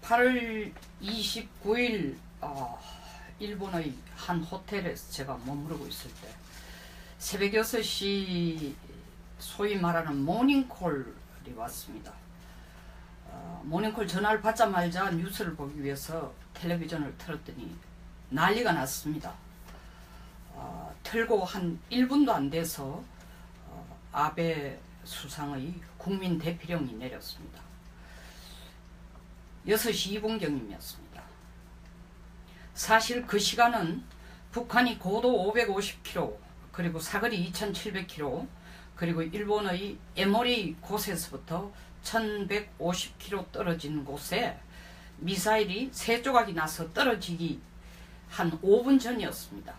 8월 29일 일본의 한 호텔에서 제가 머무르고 있을 때 새벽 6시 소위 말하는 모닝콜이 왔습니다. 모닝콜 전화를 받자마자 뉴스를 보기 위해서 텔레비전을 틀었더니 난리가 났습니다. 틀고 한 1분도 안 돼서 아베 수상의 국민 대피령이 내렸습니다. 6시 2분경이었습니다. 사실 그 시간은 북한이 고도 550km 그리고 사거리 2700km 그리고 일본의 에모리 곳에서부터 1150km 떨어진 곳에 미사일이 3조각이 나서 떨어지기 한 5분 전이었습니다.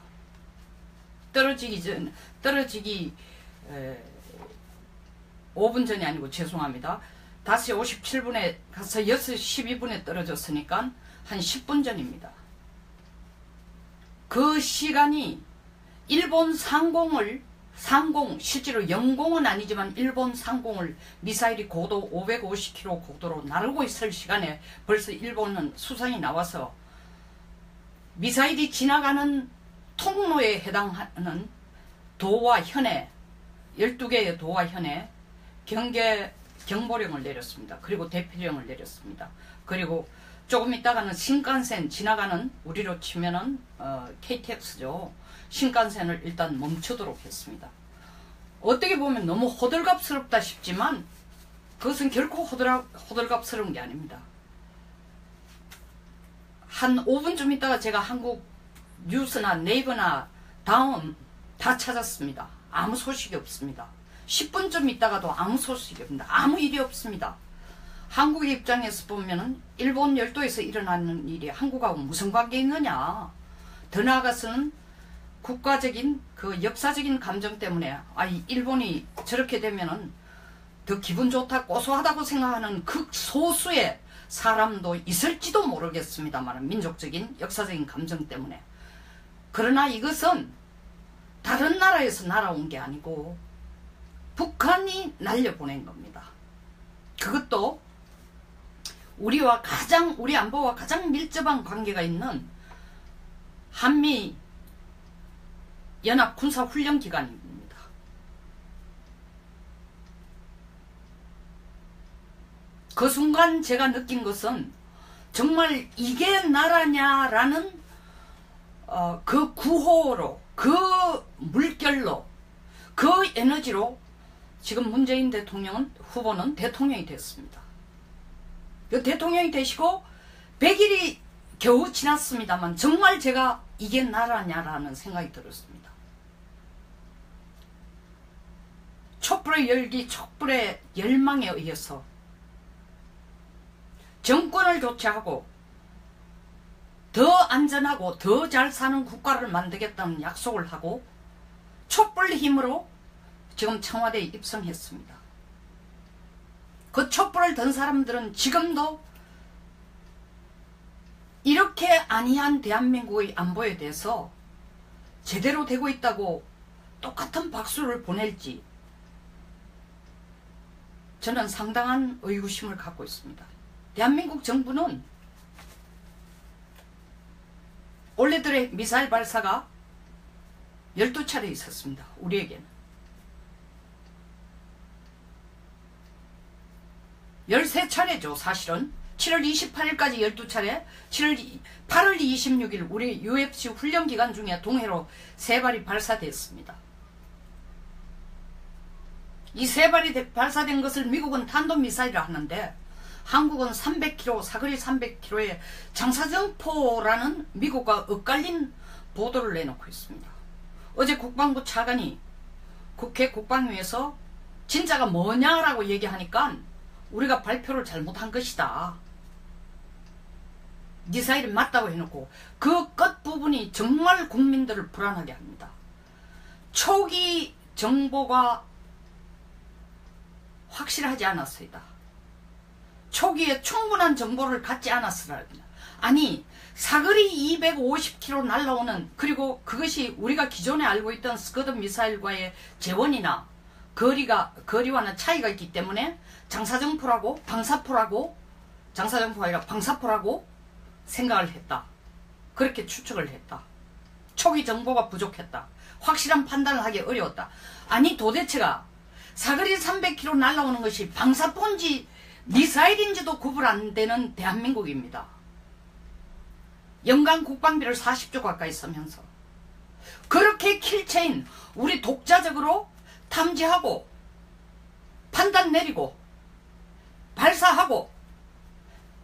떨어지기 5분 전이 아니고 죄송합니다. 5시 57분에 가서 6시 12분에 떨어졌으니까 한 10분 전입니다. 그 시간이 일본 상공 실제로 영공은 아니지만 일본 상공을 미사일이 고도 550km 고도로 나르고 있을 시간에 벌써 일본은 수상이 나와서 미사일이 지나가는 통로에 해당하는 도와 현에 12개의 도와 현에 경보령을 내렸습니다. 그리고 대피령을 내렸습니다. 그리고 조금 있다가는 신칸센 지나가는 우리로 치면은 KTX죠. 신칸센을 일단 멈추도록 했습니다. 어떻게 보면 너무 호들갑스럽다 싶지만 그것은 결코 호들갑스러운 게 아닙니다. 한 5분쯤 있다가 제가 한국 뉴스나 네이버나 다음 다 찾았습니다. 아무 소식이 없습니다. 10분쯤 있다가도 아무 소식이 없습니다. 아무 일이 없습니다. 한국의 입장에서 보면은 일본 열도에서 일어나는 일이 한국하고 무슨 관계 있느냐. 더 나아가서는 국가적인 그 역사적인 감정 때문에 일본이 저렇게 되면은 더 기분 좋다 고소하다고 생각하는 극소수의 사람도 있을지도 모르겠습니다만 민족적인 역사적인 감정 때문에. 그러나 이것은 다른 나라에서 날아온 게 아니고 북한이 날려보낸 겁니다. 그것도 우리 안보와 가장 밀접한 관계가 있는 한미 연합 군사 훈련 기간입니다. 그 순간 제가 느낀 것은 정말 이게 나라냐라는 그 구호로, 그 물결로, 그 에너지로 지금 문재인 대통령은 후보는 대통령이 됐습니다. 그 대통령이 되시고 100일이 겨우 지났습니다만 정말 제가 이게 나라냐라는 생각이 들었습니다. 촛불의 열기, 촛불의 열망에 의해서 정권을 교체하고 더 안전하고 더 잘 사는 국가를 만들겠다는 약속을 하고 촛불 힘으로 지금 청와대에 입성했습니다. 그 촛불을 든 사람들은 지금도 이렇게 안이한 대한민국의 안보에 대해서 제대로 되고 있다고 똑같은 박수를 보낼지 저는 상당한 의구심을 갖고 있습니다. 대한민국 정부는 원래들의 미사일 발사가 12차례 있었습니다. 우리에게는 13차례죠. 사실은 7월 28일까지 12차례 8월 26일 우리 UFC 훈련기간 중에 동해로 3발이 발사됐습니다. 이 3발이 발사된 것을 미국은 탄도미사일을 하는데 한국은 300km, 사거리 300km의 장사정포라는 미국과 엇갈린 보도를 내놓고 있습니다. 어제 국방부 차관이 국회 국방위에서 진짜가 뭐냐라고 얘기하니까 우리가 발표를 잘못한 것이다. 미사일이 맞다고 해놓고 그 끝부분이 정말 국민들을 불안하게 합니다. 초기 정보가 확실하지 않았습니다. 초기에 충분한 정보를 갖지 않았으라입니다. 아니 사거리 250km 날라오는 그리고 그것이 우리가 기존에 알고 있던 스커드 미사일과의 재원이나 거리와는 차이가 있기 때문에 장사정포라고 방사포라고 장사정포가 아니라 방사포라고 생각을 했다. 그렇게 추측을 했다. 초기 정보가 부족했다. 확실한 판단을 하기 어려웠다. 아니 도대체가 사거리 300km 날아오는 것이 방사포인지 미사일인지도 구분 안 되는 대한민국입니다. 연간 국방비를 40조 가까이 쓰면서 그렇게 킬체인 우리 독자적으로 탐지하고 판단 내리고 발사하고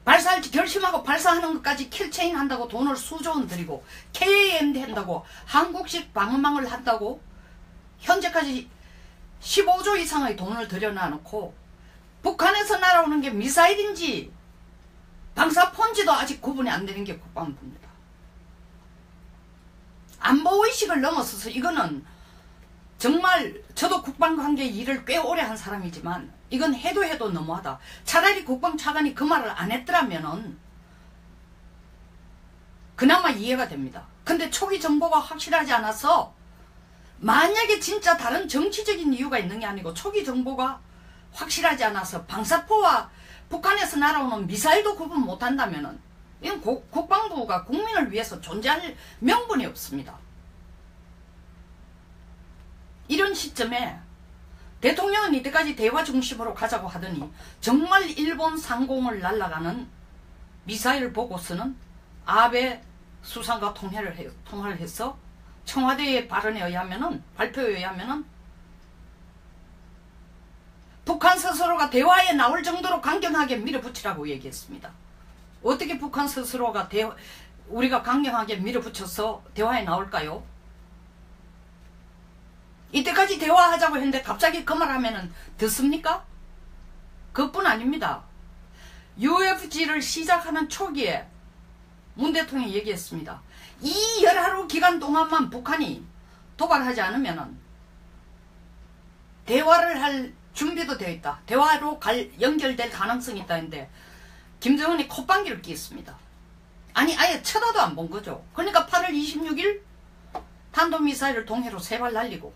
발사할지 결심하고 발사하는 것까지 킬체인 한다고 돈을 수조 원 들이고 KAMD 한다고 한국식 방어망을 한다고 현재까지 15조 이상의 돈을 들여놔놓고 북한에서 날아오는 게 미사일인지 방사포인지도 아직 구분이 안 되는 게 국방부입니다. 안보의식을 넘어서서 이거는 정말 저도 국방관계 일을 꽤 오래 한 사람이지만 이건 해도 너무하다. 차라리 국방차관이 그 말을 안 했더라면은 그나마 이해가 됩니다. 근데 초기 정보가 확실하지 않아서 만약에 진짜 다른 정치적인 이유가 있는 게 아니고 초기 정보가 확실하지 않아서 방사포와 북한에서 날아오는 미사일도 구분 못한다면은 이건 국방부가 국민을 위해서 존재할 명분이 없습니다. 이런 시점에 대통령은 이때까지 대화 중심으로 가자고 하더니 정말 일본 상공을 날아가는 미사일 보고서는 아베 수상과 통화를 해서 청와대의 발언에 의하면은 발표에 의하면은 북한 스스로가 대화에 나올 정도로 강경하게 밀어붙이라고 얘기했습니다. 어떻게 북한 스스로가 우리가 강경하게 밀어붙여서 대화에 나올까요? 이때까지 대화하자고 했는데 갑자기 그 말하면은 듣습니까? 그뿐 아닙니다. UFG를 시작하는 초기에 문 대통령이 얘기했습니다. 이 열하루 기간 동안만 북한이 도발하지 않으면은 대화를 할 준비도 되어 있다. 대화로 연결될 가능성이 있다는데 김정은이 콧방귀를 뀌었습니다. 아니 아예 쳐다도 안 본 거죠. 그러니까 8월 26일 탄도미사일을 동해로 3발 날리고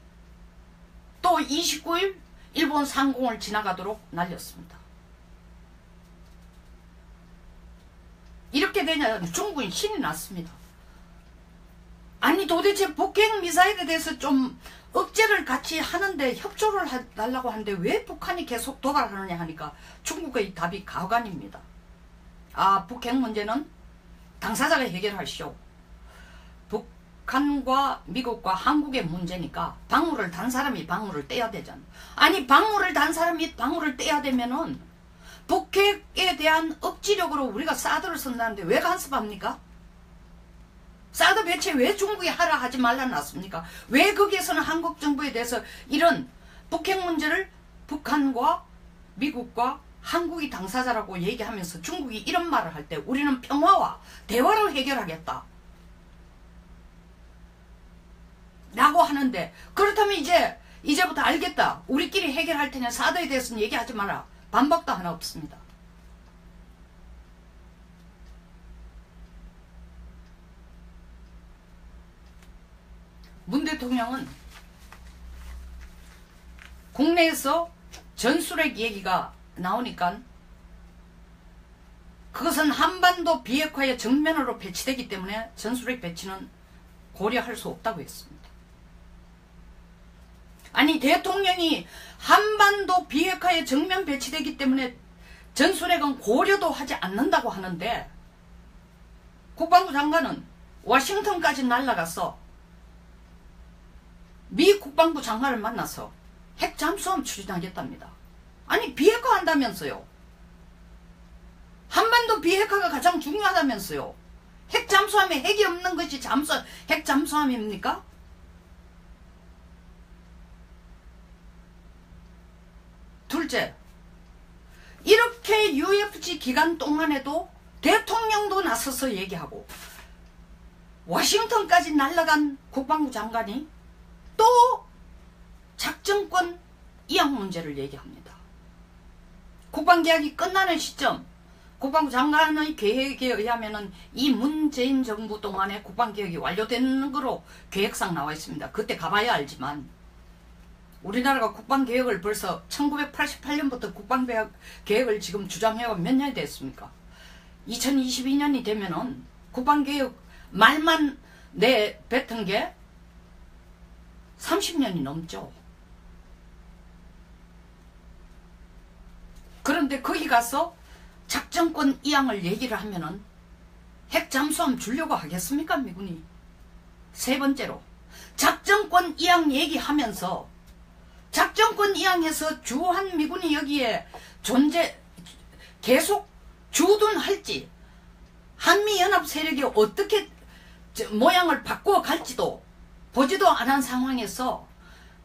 또 29일 일본 상공을 지나가도록 날렸습니다. 이렇게 되냐 중국인 신이 났습니다. 아니 도대체 북핵 미사일에 대해서 좀 억제를 같이 하는데 협조를 해달라고 하는데 왜 북한이 계속 도발하느냐 하니까 중국의 답이 가관입니다. 아 북핵 문제는 당사자가 해결하시오. 북한과 미국과 한국의 문제니까 방울을 단 사람이 방울을 떼야 되잖아. 아니 방울을 단 사람이 방울을 떼야 되면은 북핵에 대한 억지력으로 우리가 사드를 쓴다는데 왜 간섭합니까? 사드 배치 왜 중국이 하라 하지 말라 놨습니까? 왜 거기에서는 한국 정부에 대해서 이런 북핵 문제를 북한과 미국과 한국이 당사자라고 얘기하면서 중국이 이런 말을 할 때 우리는 평화와 대화로 해결하겠다 라고 하는데 그렇다면 이제부터 알겠다. 우리끼리 해결할 테니 사드에 대해서는 얘기하지 마라. 반박도 하나 없습니다. 문 대통령은 국내에서 전술핵 얘기가 나오니까 그것은 한반도 비핵화의 정면으로 배치되기 때문에 전술핵 배치는 고려할 수 없다고 했습니다. 아니 대통령이 한반도 비핵화의 정면 배치되기 때문에 전술핵은 고려도 하지 않는다고 하는데 국방부 장관은 워싱턴까지 날아가서 미 국방부 장관을 만나서 핵 잠수함 추진하겠답니다. 아니 비핵화 한다면서요. 한반도 비핵화가 가장 중요하다면서요. 핵 잠수함에 핵이 없는 것이 핵 잠수함입니까? 둘째, 이렇게 UFG 기간 동안에도 대통령도 나서서 얘기하고 워싱턴까지 날아간 국방부 장관이 또 작전권 이양 문제를 얘기합니다. 국방계약이 끝나는 시점 국방부 장관의 계획에 의하면은 이 문재인 정부 동안에 국방계획이 완료되는 거로 계획상 나와 있습니다. 그때 가봐야 알지만 우리나라가 국방계획을 벌써 1988년부터 국방계획을 지금 주장해가 몇 년이 됐습니까? 2022년이 되면은 국방개혁 말만 내뱉은 게 30년이 넘죠. 그런데 거기 가서 작전권 이양을 얘기를 하면은 핵 잠수함 주려고 하겠습니까, 미군이? 세 번째로, 작전권 이양 얘기하면서 작전권 이양해서 주한 미군이 여기에 계속 주둔할지, 한미연합 세력이 어떻게 모양을 바꾸어 갈지도 보지도 않은 상황에서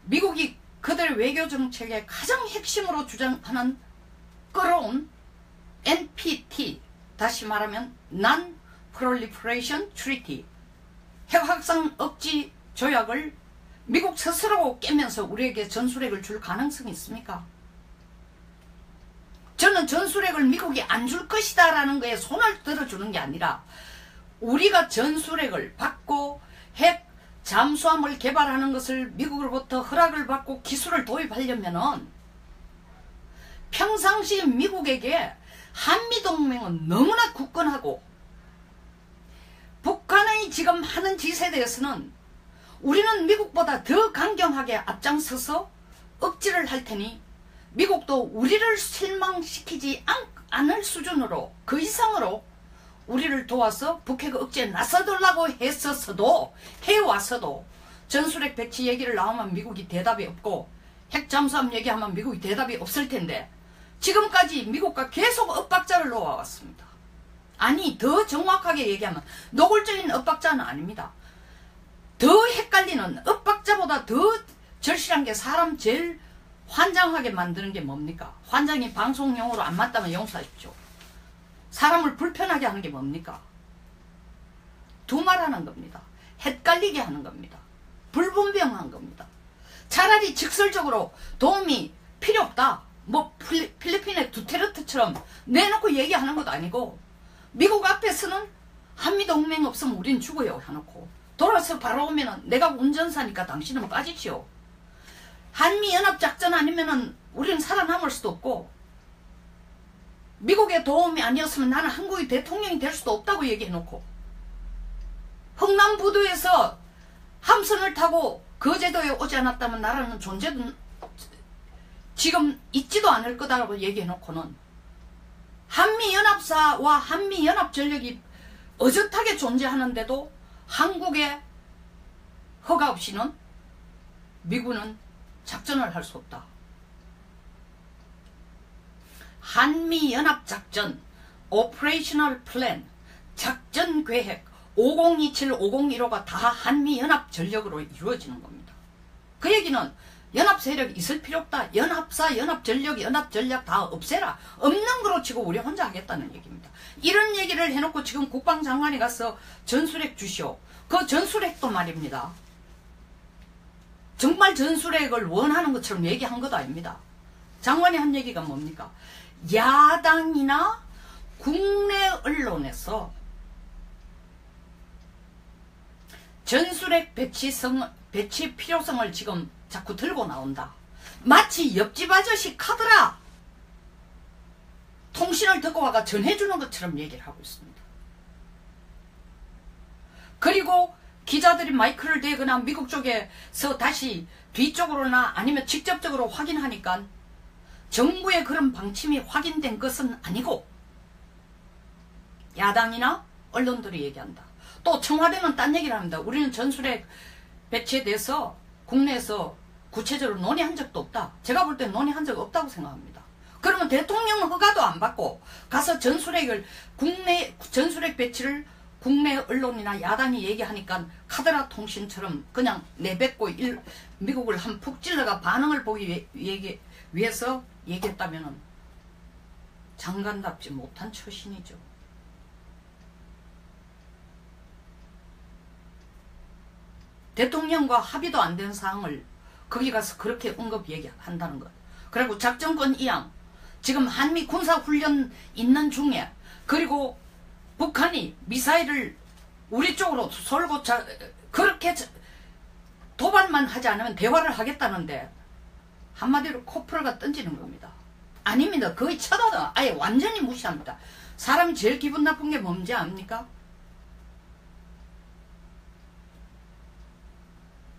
미국이 그들의 외교 정책의 가장 핵심으로 주장하는 끌어온 NPT, 다시 말하면 Non-Proliferation Treaty, 핵확산 억지 조약을 미국 스스로 깨면서 우리에게 전술핵을 줄 가능성이 있습니까? 저는 전술핵을 미국이 안 줄 것이다 라는 거에 손을 들어주는 게 아니라 우리가 전술핵을 받고 핵 잠수함을 개발하는 것을 미국으로부터 허락을 받고 기술을 도입하려면은 평상시 미국에게 한미동맹은 너무나 굳건하고 북한의 지금 하는 짓에 대해서는 우리는 미국보다 더 강경하게 앞장서서 억지를 할 테니 미국도 우리를 실망시키지 않을 수준으로 그 이상으로 우리를 도와서 북핵 억제에 나서달라고 해왔어도 전술핵 배치 얘기를 나오면 미국이 대답이 없고 핵 잠수함 얘기하면 미국이 대답이 없을 텐데 지금까지 미국과 계속 엇박자를 놓아왔습니다. 아니, 더 정확하게 얘기하면 노골적인 엇박자는 아닙니다. 더 헷갈리는 엇박자보다 더 절실한 게 사람 제일 환장하게 만드는 게 뭡니까? 환장이 방송용어로 안 맞다면 용서하십시오. 사람을 불편하게 하는 게 뭡니까? 두말하는 겁니다. 헷갈리게 하는 겁니다. 불분명한 겁니다. 차라리 직설적으로 도움이 필요 없다. 뭐 필리핀의 두테르테처럼 내놓고 얘기하는 것도 아니고 미국 앞에서는 한미동맹 없으면 우린 죽어요 해놓고 돌아서 바로 오면은 내가 운전사니까 당신은 빠지시오. 한미연합작전 아니면은 우리는 살아남을 수도 없고 미국의 도움이 아니었으면 나는 한국의 대통령이 될 수도 없다고 얘기해놓고 흥남부두에서 함선을 타고 거제도에 오지 않았다면 나라는 존재도 지금 있지도 않을 거다라고 얘기해놓고는 한미연합사와 한미연합전력이 어젓하게 존재하는데도 한국의 허가 없이는 미군은 작전을 할 수 없다. 한미연합작전, 오퍼레이셔널 플랜, 작전계획 5027, 5015가 다 한미연합전력으로 이루어지는 겁니다. 그 얘기는 연합세력 있을 필요 없다. 연합사, 연합전력, 연합전략 다 없애라. 없는 거로 치고 우리 혼자 하겠다는 얘기입니다. 이런 얘기를 해놓고 지금 국방장관이 가서 전술핵 주시오. 그 전술핵도 말입니다. 정말 전술핵을 원하는 것처럼 얘기한 것도 아닙니다. 장관이 한 얘기가 뭡니까? 야당이나 국내 언론에서 전술핵 배치 필요성을 지금 자꾸 들고 나온다. 마치 옆집 아저씨 카드라 통신을 듣고 와가 전해주는 것처럼 얘기를 하고 있습니다. 그리고 기자들이 마이크를 대거나 미국 쪽에서 다시 뒤쪽으로나 아니면 직접적으로 확인하니까 정부의 그런 방침이 확인된 것은 아니고 야당이나 언론들이 얘기한다. 또 청와대는 딴 얘기를 합니다. 우리는 전술핵 배치에 대해서 국내에서 구체적으로 논의한 적도 없다. 제가 볼 때 논의한 적 없다고 생각합니다. 그러면 대통령 허가도 안 받고 가서 전술핵 배치를 국내 언론이나 야당이 얘기하니까 카드라 통신처럼 그냥 내뱉고 미국을 한 푹 찔러가 반응을 보기 위해서 얘기했다면 장관답지 못한 처신이죠. 대통령과 합의도 안 된 사항을 거기 가서 그렇게 언급 얘기한다는 것. 그리고 작전권 이양, 지금 한미 군사훈련 있는 중에, 그리고 북한이 미사일을 우리 쪽으로 쏠고 그렇게 도발만 하지 않으면 대화를 하겠다는데 한마디로 코프라가 던지는 겁니다. 아닙니다. 거의 쳐다도 아예 완전히 무시합니다. 사람이 제일 기분 나쁜 게 뭔지 압니까?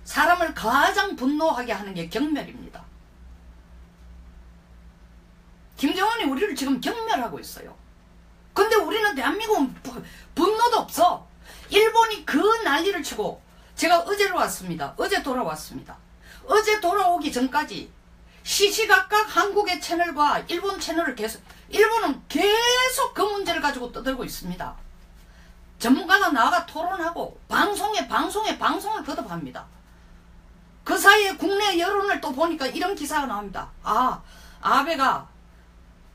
사람을 가장 분노하게 하는 게 경멸입니다. 김정은이 우리를 지금 경멸하고 있어요. 근데 우리는 대한민국은 분노도 없어. 일본이 그 난리를 치고 제가 어제로 왔습니다. 어제 돌아왔습니다. 어제 돌아오기 전까지 시시각각 한국의 채널과 일본 채널을 일본은 계속 그 문제를 가지고 떠들고 있습니다. 전문가가 나와가 토론하고 방송을 거듭합니다. 그 사이에 국내 여론을 또 보니까 이런 기사가 나옵니다. 아베가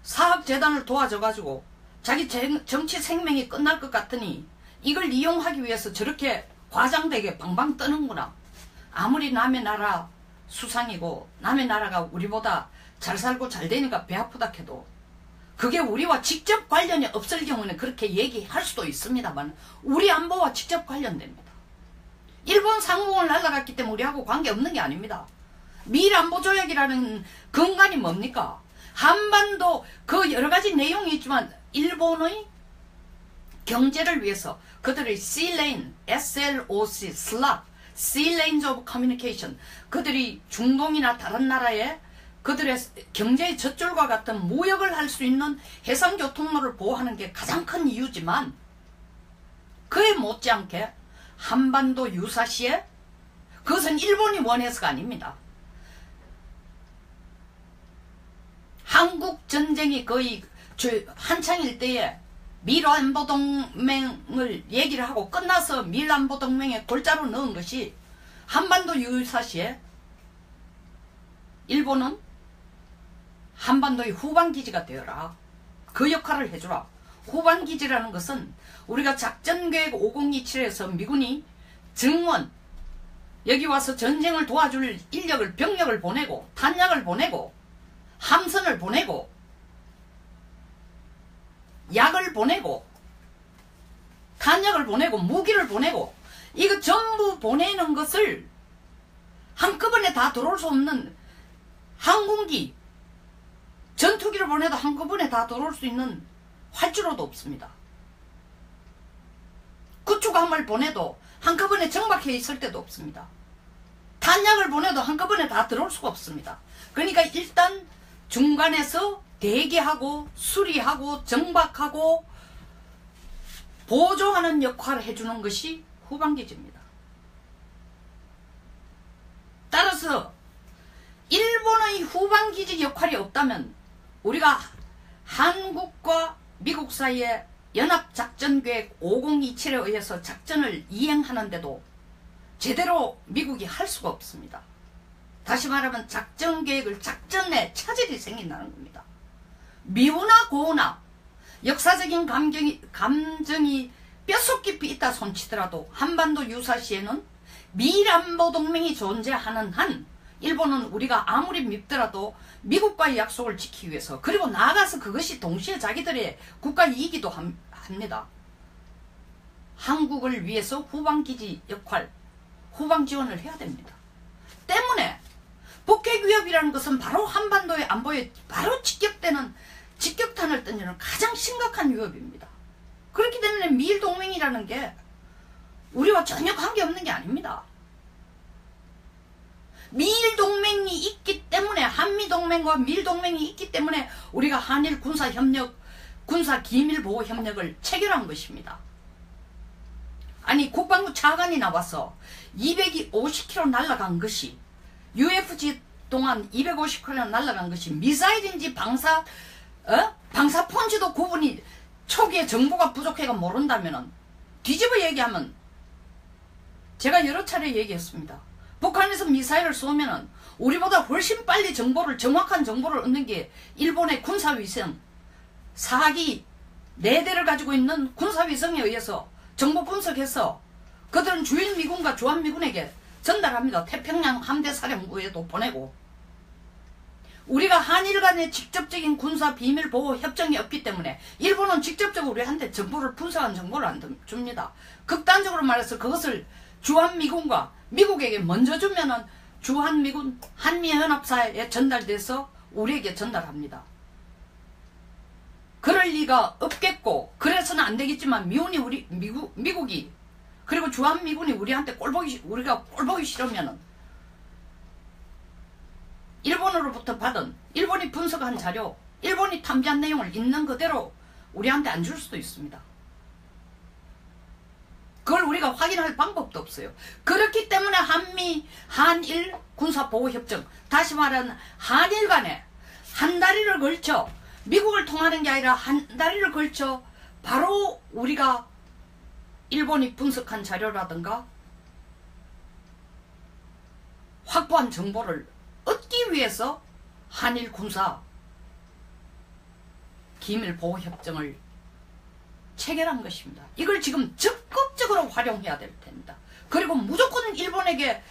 사학재단을 도와줘가지고 자기 정치 생명이 끝날 것 같으니 이걸 이용하기 위해서 저렇게 과장되게 방방 뜨는구나. 아무리 남의 나라 수상이고 남의 나라가 우리보다 잘 살고 잘 되니까 배 아프다 해도 그게 우리와 직접 관련이 없을 경우는 그렇게 얘기할 수도 있습니다만 우리 안보와 직접 관련됩니다. 일본 상공을 날아갔기 때문에 우리하고 관계없는 게 아닙니다. 미일안보조약이라는 근간이 뭡니까? 한반도 그 여러가지 내용이 있지만 일본의 경제를 위해서 그들의 Sea-Lane, SLOC, SLOC, Sea Lanes of Communication, 그들이 중동이나 다른 나라에 그들의 경제의 젖줄과 같은 무역을 할 수 있는 해상교통로를 보호하는 게 가장 큰 이유지만 그에 못지않게 한반도 유사시에 그것은 일본이 원해서가 아닙니다. 한국 전쟁이 거의 한창일 때에 미일안보동맹을 얘기를 하고 끝나서 미일안보동맹에 골자로 넣은 것이 한반도 유사시에 일본은 한반도의 후방기지가 되어라. 그 역할을 해주라. 후방기지라는 것은 우리가 작전계획 5027에서 미군이 증원 여기 와서 전쟁을 도와줄 인력을 병력을 보내고 탄약을 보내고 함선을 보내고 약을 보내고 탄약을 보내고 무기를 보내고 이거 전부 보내는 것을 한꺼번에 다 들어올 수 없는 항공기 전투기를 보내도 한꺼번에 다 들어올 수 있는 활주로도 없습니다. 구축함을 보내도 한꺼번에 정박해 있을 때도 없습니다. 탄약을 보내도 한꺼번에 다 들어올 수가 없습니다. 그러니까 일단 중간에서 대기하고 수리하고 정박하고 보조하는 역할을 해주는 것이 후방기지입니다. 따라서 일본의 후방기지 역할이 없다면 우리가 한국과 미국 사이에 연합작전계획 5027에 의해서 작전을 이행하는데도 제대로 미국이 할 수가 없습니다. 다시 말하면 작전계획을 작전 내 차질이 생긴다는 겁니다. 미우나 고우나 역사적인 감정이 뼛속 깊이 있다 손치더라도 한반도 유사시에는 미일안보동맹이 존재하는 한 일본은 우리가 아무리 밉더라도 미국과의 약속을 지키기 위해서 그리고 나아가서 그것이 동시에 자기들의 국가 이익이기도 합니다. 한국을 위해서 후방기지 역할, 후방 지원을 해야 됩니다. 때문에 북핵위협이라는 것은 바로 한반도의 안보에 바로 직격탄을 던지는 가장 심각한 위협입니다. 그렇기 때문에 미일동맹이라는 게 우리와 전혀 관계없는 게 아닙니다. 미일동맹이 있기 때문에 한미동맹과 미일동맹이 있기 때문에 우리가 한일 군사협력, 군사기밀보호협력을 체결한 것입니다. 아니 국방부 차관이 나와서 250km 날아간 것이 UFC 동안 250km 날아간 것이 미사일인지 방사폰지도 구분이 초기에 정보가 부족해가 모른다면 뒤집어 얘기하면 제가 여러 차례 얘기했습니다. 북한에서 미사일을 쏘면은 우리보다 훨씬 빨리 정확한 정보를 얻는 게 일본의 군사위성 사기 4대를 가지고 있는 군사위성에 의해서 정보 분석해서 그들은 주일미군과 주한미군에게 전달합니다. 태평양 함대사령부에도 보내고 우리가 한일 간의 직접적인 군사 비밀 보호 협정이 없기 때문에 일본은 직접적으로 우리한테 정보를 분석한 정보를 안 줍니다. 극단적으로 말해서 그것을 주한미군과 미국에게 먼저 주면은 주한미군 한미연합사에 전달돼서 우리에게 전달합니다. 그럴 리가 없겠고, 그래서는 안 되겠지만 미국이 그리고 주한미군이 우리한테 우리가 꼴보기 싫으면은 일본으로부터 받은, 일본이 분석한 자료, 일본이 탐지한 내용을 있는 그대로 우리한테 안 줄 수도 있습니다. 그걸 우리가 확인할 방법도 없어요. 그렇기 때문에 한일 군사보호협정, 다시 말하는 한일 간에 한 다리를 걸쳐, 미국을 통하는 게 아니라 한 다리를 걸쳐 바로 우리가 일본이 분석한 자료라든가 확보한 정보를 얻기 위해서 한일 군사 기밀보호협정을 체결한 것입니다. 이걸 지금 적극적으로 활용해야 될 텐데, 그리고 무조건 일본에게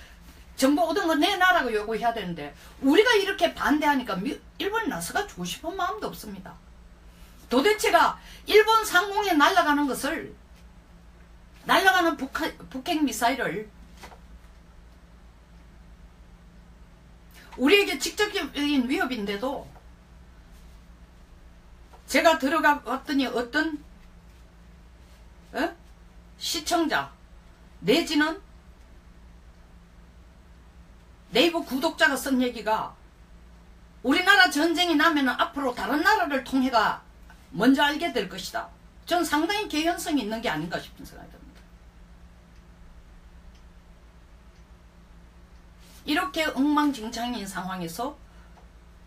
정보 얻은 거 내놔라고 요구해야 되는데, 우리가 이렇게 반대하니까 일본이 나서가 주고 싶은 마음도 없습니다. 도대체가 일본 상공에 날아가는 것을, 날아가는 북핵 미사일을 우리에게 직접적인 위협인데도 제가 들어가 봤더니 어떤 시청자 내지는 네이버 구독자가 쓴 얘기가, 우리나라 전쟁이 나면 앞으로 다른 나라를 통해가 먼저 알게 될 것이다. 전 상당히 개연성이 있는 게 아닌가 싶은 생각이 듭니다. 이렇게 엉망진창인 상황에서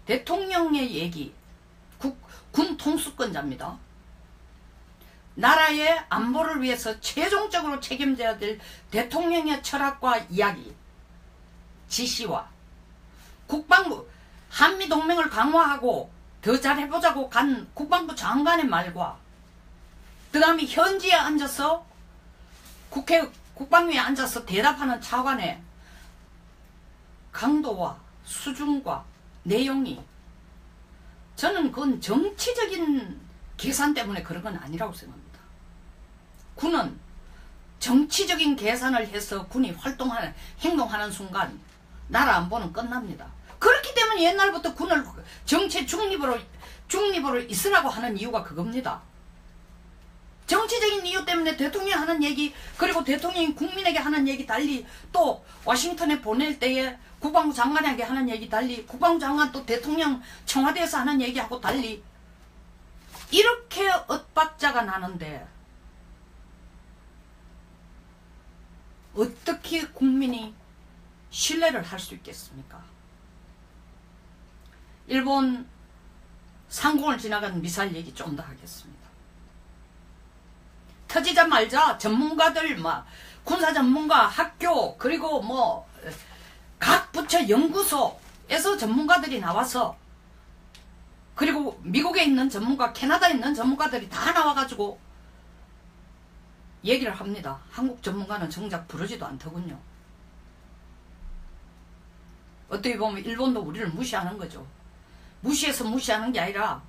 대통령의 얘기, 군 통수권자입니다. 나라의 안보를 위해서 최종적으로 책임져야 될 대통령의 철학과 이야기, 지시와 국방부, 한미동맹을 강화하고 더 잘해보자고 간 국방부 장관의 말과, 그 다음에 현지에 앉아서 국방위에 앉아서 대답하는 차관의 강도와 수준과 내용이, 저는 그건 정치적인 계산 때문에 그런 건 아니라고 생각합니다. 군은 정치적인 계산을 해서 군이 행동하는 순간 나라 안보는 끝납니다. 그렇기 때문에 옛날부터 군을 정치 중립으로 있으라고 하는 이유가 그겁니다. 정치적인 이유 때문에 대통령이 하는 얘기, 그리고 대통령이 국민에게 하는 얘기 달리, 또 워싱턴에 보낼 때에 국방부 장관에게 하는 얘기 달리, 국방부 장관 또 대통령 청와대에서 하는 얘기하고 달리, 이렇게 엇박자가 나는데 어떻게 국민이 신뢰를 할 수 있겠습니까? 일본 상공을 지나간 미사일 얘기 좀 더 하겠습니다. 터지자마자 전문가들, 군사 전문가, 학교, 그리고 각 부처 연구소에서 전문가들이 나와서, 그리고 미국에 있는 전문가, 캐나다에 있는 전문가들이 다 나와가지고 얘기를 합니다. 한국 전문가는 정작 부르지도 않더군요. 어떻게 보면 일본도 우리를 무시하는 거죠. 무시해서 무시하는 게 아니라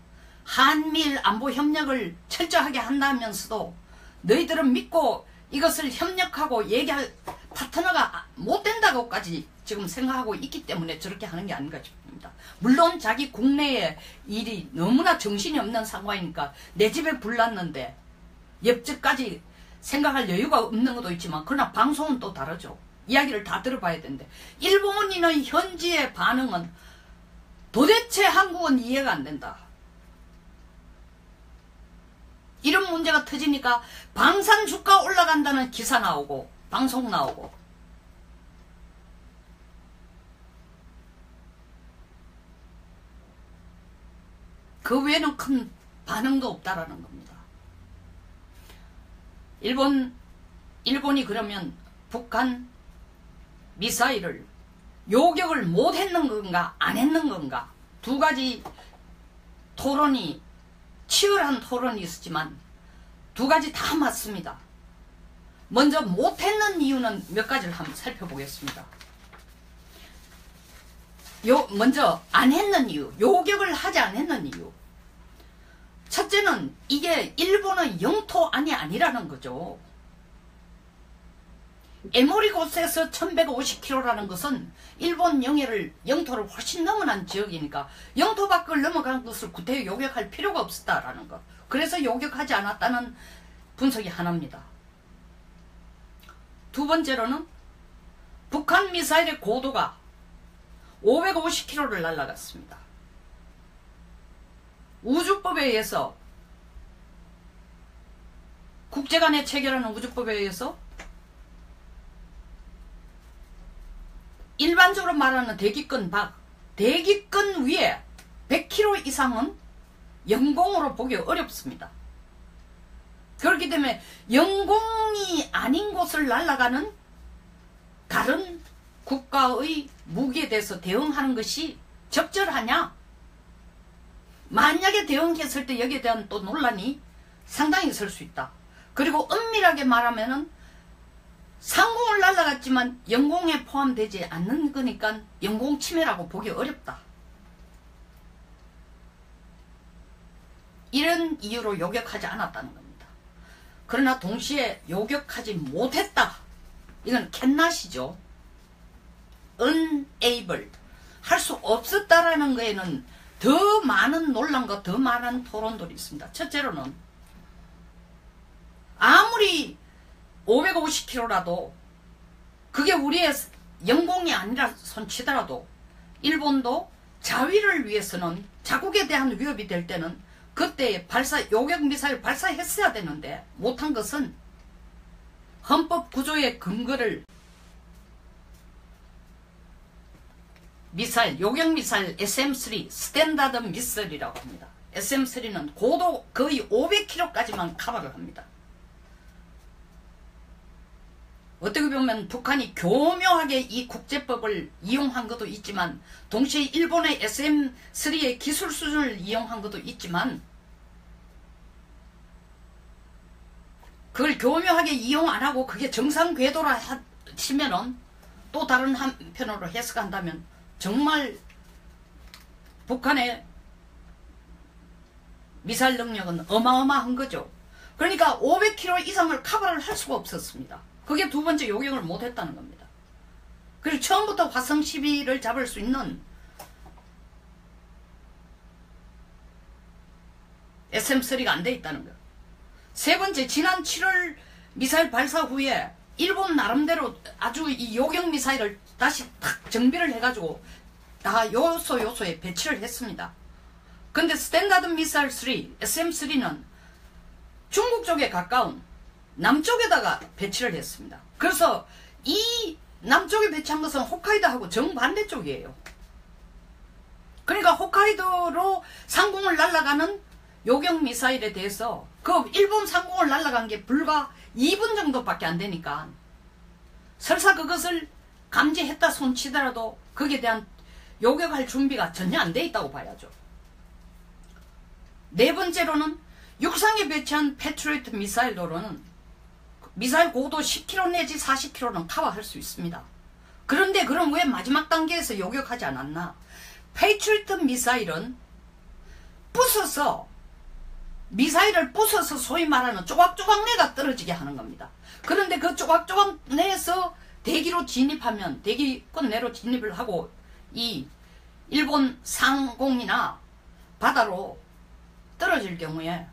한미일 안보 협력을 철저하게 한다면서도 너희들은 믿고 이것을 협력하고 얘기할 파트너가 못 된다고까지 지금 생각하고 있기 때문에 저렇게 하는 게 아닌가 싶습니다. 물론 자기 국내의 일이 너무나 정신이 없는 상황이니까 내 집에 불 났는데 옆집까지 생각할 여유가 없는 것도 있지만, 그러나 방송은 또 다르죠. 이야기를 다 들어봐야 되는데, 일본인의 현지의 반응은 도대체 한국은 이해가 안 된다. 이런 문제가 터지니까 방산 주가 올라간다는 기사 나오고 방송 나오고, 그 외에는 큰 반응도 없다라는 겁니다. 일본이 그러면 북한 미사일을 요격을 못 했는 건가 안 했는 건가, 두 가지 토론이, 치열한 토론이 있었지만 두 가지 다 맞습니다. 먼저 못했는 이유는 몇 가지를 한번 살펴보겠습니다. 먼저 안 했는 이유, 요격을 하지 않았는 이유. 첫째는 이게 일본의 영토 안이 아니라는 거죠. 에모리고스에서 1150km라는 것은 일본 영토를 훨씬 넘어난 지역이니까 영토 밖을 넘어간 것을 구태여 요격할 필요가 없었다라는 것. 그래서 요격하지 않았다는 분석이 하나입니다. 두 번째로는 북한 미사일의 고도가 550km를 날아갔습니다. 우주법에 의해서, 국제간에 체결하는 우주법에 의해서 일반적으로 말하는 대기권 밖, 대기권 위에 100km 이상은 영공으로 보기 어렵습니다. 그렇기 때문에 영공이 아닌 곳을 날아가는 다른 국가의 무기에 대해서 대응하는 것이 적절하냐? 만약에 대응했을 때 여기에 대한 또 논란이 상당히 있을 수 있다. 그리고 엄밀하게 말하면은 상공을 날아갔지만 영공에 포함되지 않는 거니까 영공 침해라고 보기 어렵다. 이런 이유로 요격하지 않았다는 겁니다. 그러나 동시에 요격하지 못했다. 이건 캔낫이죠. unable. 할 수 없었다라는 거에는 더 많은 논란과 더 많은 토론들이 있습니다. 첫째로는 아무리 550km라도 그게 우리의 영공이 아니라 손치더라도 일본도 자위를 위해서는 자국에 대한 위협이 될 때는 그때 요격 미사일 발사했어야 되는데 못한 것은 헌법 구조의 근거를 요격 미사일 SM-3 스탠다드 미사일이라고 합니다. SM-3는 고도 거의 500km까지만 커버를 합니다. 어떻게 보면 북한이 교묘하게 이 국제법을 이용한 것도 있지만 동시에 일본의 SM-3의 기술 수준을 이용한 것도 있지만 그걸 교묘하게 이용 안 하고 그게 정상 궤도라 치면은 또 다른 한편으로 해석한다면 정말 북한의 미사일 능력은 어마어마한 거죠. 그러니까 500km 이상을 커버를 할 수가 없었습니다. 그게 두 번째 요격을 못했다는 겁니다. 그리고 처음부터 화성 12를 잡을 수 있는 SM-3가 안 돼 있다는 거. 세 번째, 지난 7월 미사일 발사 후에 일본 나름대로 아주 이 요격 미사일을 다시 탁 정비를 해가지고 다 요소에 배치를 했습니다. 근데 스탠다드 미사일 3, SM-3는 중국 쪽에 가까운 남쪽에다가 배치를 했습니다. 그래서 이 남쪽에 배치한 것은 홋카이도하고 정반대쪽이에요. 그러니까 홋카이도로 상공을 날아가는 요격 미사일에 대해서 그 일본 상공을 날아간 게 불과 2분 정도밖에 안 되니까 설사 그것을 감지했다 손치더라도 거기에 대한 요격할 준비가 전혀 안 돼 있다고 봐야죠. 네 번째로는 육상에 배치한 패트리어트 미사일로는 미사일 고도 10km 내지 40km는 커버할 수 있습니다. 그런데 그럼 왜 마지막 단계에서 요격하지 않았나? 패트리어트 미사일은 미사일을 부숴서 소위 말하는 조각조각내가 떨어지게 하는 겁니다. 그런데 그 조각조각내에서 대기로 진입하면 대기권 내로 진입을 하고 이 일본 상공이나 바다로 떨어질 경우에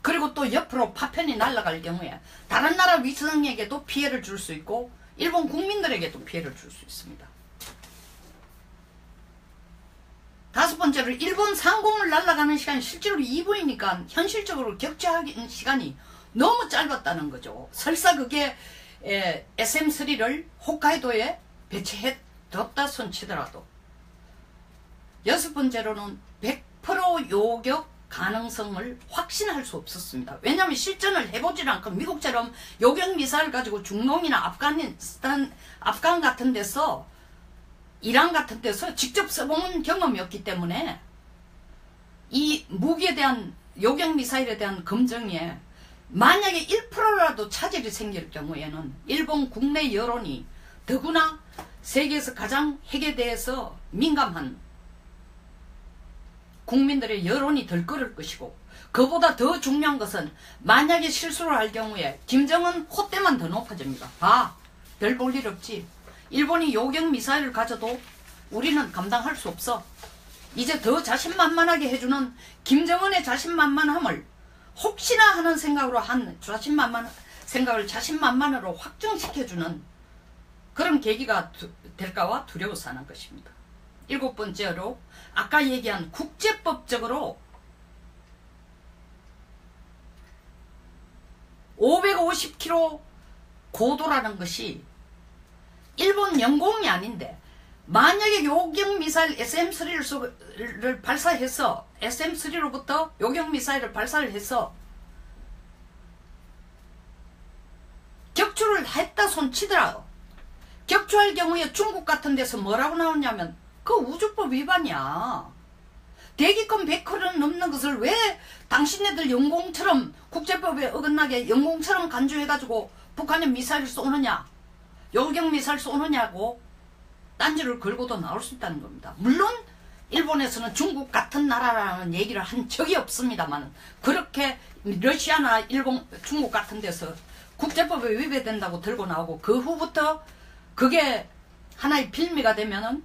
그리고 또 옆으로 파편이 날아갈 경우에 다른 나라 위성에게도 피해를 줄 수 있고 일본 국민들에게도 피해를 줄 수 있습니다. 다섯 번째로 일본 상공을 날아가는 시간이 실제로 2분이니까 현실적으로 격추하는 시간이 너무 짧았다는 거죠. 설사 그게 SM-3를 홋카이도에 배치해뒀다 손치더라도. 여섯 번째로는 100% 요격 가능성을 확신할 수 없었습니다. 왜냐하면 실전을 해보질 않고 미국처럼 요격 미사일 가지고 중동이나 아프간 같은 데서 이란 같은 데서 직접 써본 경험이 없기 때문에 이 무기에 대한 요격 미사일에 대한 검증에 만약에 1%라도 차질이 생길 경우에는 일본 국내 여론이 더구나 세계에서 가장 핵에 대해서 민감한 국민들의 여론이 들끓을 것이고, 그보다 더 중요한 것은 만약에 실수를 할 경우에 김정은 콧대만 더 높아집니다. 별 볼 일 없지. 일본이 요격 미사일을 가져도 우리는 감당할 수 없어. 이제 더 자신만만하게 해주는 김정은의 자신만만함을 혹시나 하는 생각으로 한 생각을 자신만만으로 확증시켜주는 그런 계기가 될까와 두려워서 하는 것입니다. 7번째로 아까 얘기한 국제법적으로 550km 고도라는 것이 일본 영공이 아닌데, 만약에 요격미사일 SM-3를 발사해서 SM-3로부터 요격미사일을 발사를 해서 격추를 했다 손치더라도, 격추할 경우에 중국 같은 데서 뭐라고 나오냐면 그 우주법 위반이야. 대기권 100km 넘는 것을 왜 당신네들 영공처럼 국제법에 어긋나게 영공처럼 간주해가지고 북한에 미사일을 쏘느냐, 요격미사일 쏘느냐고 딴지를 걸고도 나올 수 있다는 겁니다. 물론 일본에서는 중국 같은 나라라는 얘기를 한 적이 없습니다만, 그렇게 러시아나 일본, 중국 같은 데서 국제법에 위배된다고 들고 나오고, 그 후부터 그게 하나의 빌미가 되면은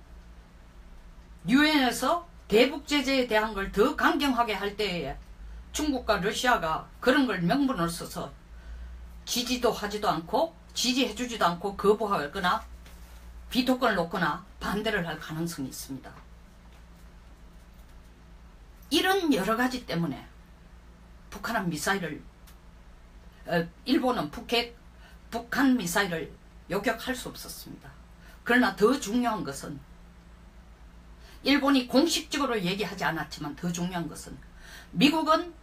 유엔에서 대북 제재에 대한 걸 더 강경하게 할 때에 중국과 러시아가 그런 걸 명분을 써서 지지도 하지도 않고 지지해주지도 않고 거부하거나 비토권을 놓거나 반대를 할 가능성이 있습니다. 이런 여러 가지 때문에 북한은 미사일을 일본은 북한 미사일을 요격할 수 없었습니다. 그러나 더 중요한 것은, 일본이 공식적으로 얘기하지 않았지만 더 중요한 것은, 미국은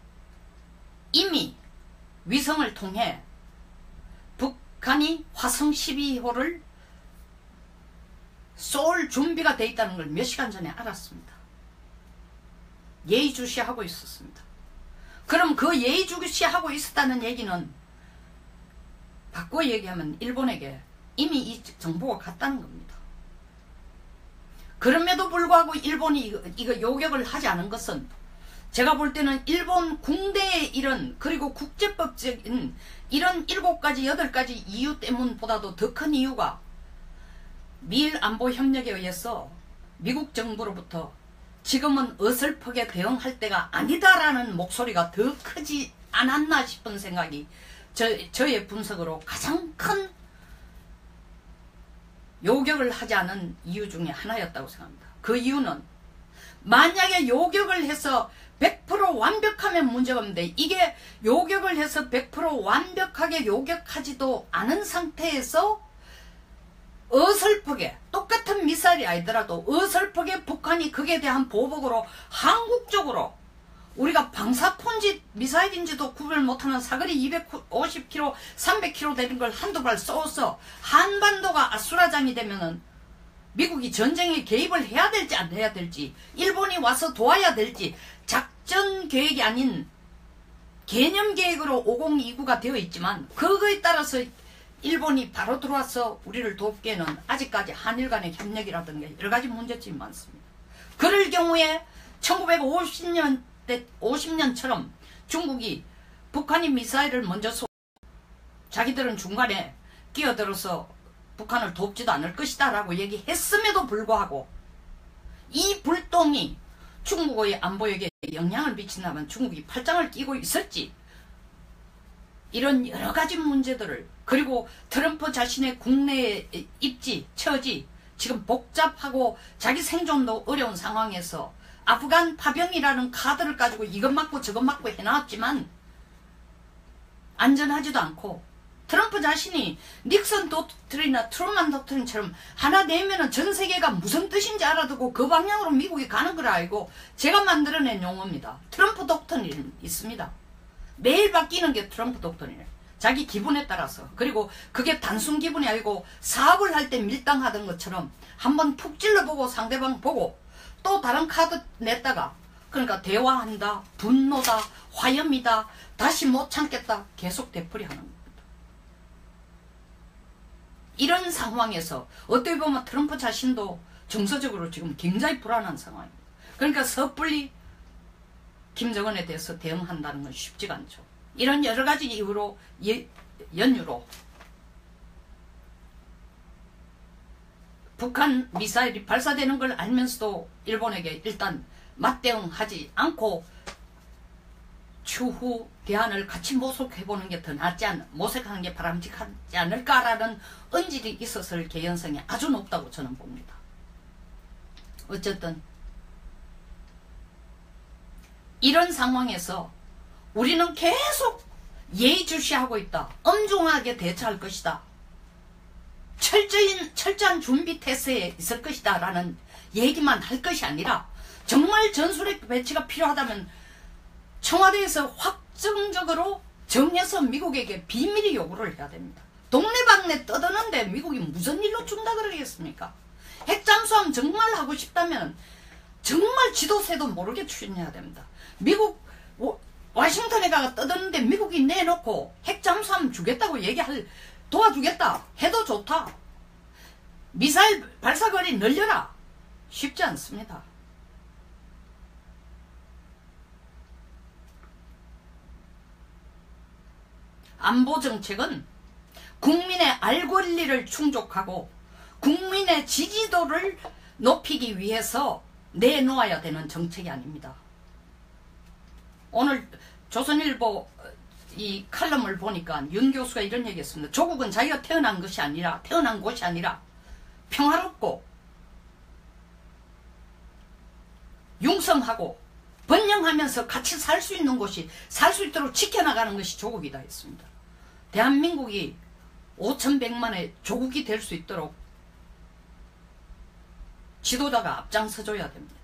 이미 위성을 통해 북한이 화성 12호를 쏠 준비가 돼 있다는 걸 몇 시간 전에 알았습니다. 예의주시하고 있었습니다. 그럼 그 예의주시하고 있었다는 얘기는 바꿔 얘기하면 일본에게 이미 이 정보가 갔다는 겁니다. 그럼에도 불구하고 일본이 이거 요격을 하지 않은 것은, 제가 볼 때는 일본 궁대의 이런, 그리고 국제법적인 이런 7가지 8가지 이유 때문보다도 더 큰 이유가, 미일 안보 협력에 의해서 미국 정부로부터 지금은 어설프게 대응할 때가 아니다라는 목소리가 더 크지 않았나 싶은 생각이 저의 분석으로 가장 큰 요격을 하지 않은 이유 중에 하나였다고 생각합니다. 그 이유는, 만약에 요격을 해서 100% 완벽하면 문제가 없는데, 이게 요격을 해서 100% 완벽하게 요격하지도 않은 상태에서 어설프게, 똑같은 미사일이 아니더라도 어설프게 북한이 그에 대한 보복으로 한국적으로 우리가 방사폰지 미사일인지도 구별 못하는 사거리 250km, 300km 되는 걸 한두 발 쏘서 한반도가 아수라장이 되면은 미국이 전쟁에 개입을 해야 될지 안 해야 될지, 일본이 와서 도와야 될지, 작전 계획이 아닌 개념 계획으로 5029가 되어 있지만, 그거에 따라서 일본이 바로 들어와서 우리를 돕기에는 아직까지 한일 간의 협력이라든가 여러 가지 문제점이 많습니다. 그럴 경우에 1950년처럼 중국이 북한이 미사일을 먼저 쏘고 자기들은 중간에 끼어들어서 북한을 돕지도 않을 것이다 라고 얘기했음에도 불구하고, 이 불똥이 중국의 안보에게 영향을 미친다면 중국이 팔짱을 끼고 있었지. 이런 여러 가지 문제들을, 그리고 트럼프 자신의 국내의 입지, 처지, 지금 복잡하고 자기 생존도 어려운 상황에서 아프간 파병이라는 카드를 가지고 이것 맞고 저것 맞고 해놨지만 안전하지도 않고, 트럼프 자신이 닉슨 독트린이나 트루만 독트린처럼 하나 내면은 전 세계가 무슨 뜻인지 알아두고 그 방향으로 미국이 가는 걸 알고, 제가 만들어낸 용어입니다. 트럼프 독트린 있습니다. 매일 바뀌는 게 트럼프 독트린이에요. 자기 기분에 따라서. 그리고 그게 단순 기분이 아니고 사업을 할 때 밀당하던 것처럼 한번 푹 찔러보고 상대방 보고 또 다른 카드 냈다가, 그러니까 대화한다, 분노다, 화염이다, 다시 못 참겠다, 계속 되풀이하는 겁니다. 이런 상황에서 어떻게 보면 트럼프 자신도 정서적으로 지금 굉장히 불안한 상황입니다. 그러니까 섣불리 김정은에 대해서 대응한다는 건 쉽지가 않죠. 이런 여러 가지 이유로 연유로 북한 미사일이 발사되는 걸 알면서도 일본에게 일단 맞대응하지 않고 추후 대안을 같이 모색해보는 게 더 모색하는 게 바람직하지 않을까라는 언질이 있었을 개연성이 아주 높다고 저는 봅니다. 어쨌든 이런 상황에서 우리는 계속 예의주시하고 있다. 엄중하게 대처할 것이다. 철저한 준비 태세에 있을 것이다 라는 얘기만 할 것이 아니라 정말 전술핵 배치가 필요하다면 청와대에서 확정적으로 정해서 미국에게 비밀 요구를 해야 됩니다. 동네방네 떠드는데 미국이 무슨 일로 준다 그러겠습니까? 핵잠수함 정말 하고 싶다면 정말 지도새도 모르게 추진해야 됩니다. 미국 와싱턴에 가서 떠드는데 미국이 내놓고 핵잠수함 주겠다고 도와주겠다 해도 좋다. 미사일 발사거리 늘려라. 쉽지 않습니다. 안보 정책은 국민의 알 권리를 충족하고 국민의 지지도를 높이기 위해서 내놓아야 되는 정책이 아닙니다. 오늘 조선일보 이 칼럼을 보니까 윤 교수가 이런 얘기했습니다. 조국은 자기가 태어난 곳이 아니라 평화롭고 융성하고 번영하면서 같이 살 수 있는 곳이 살 수 있도록 지켜나가는 것이 조국이다 했습니다. 대한민국이 5,100만의 조국이 될 수 있도록 지도자가 앞장서줘야 됩니다.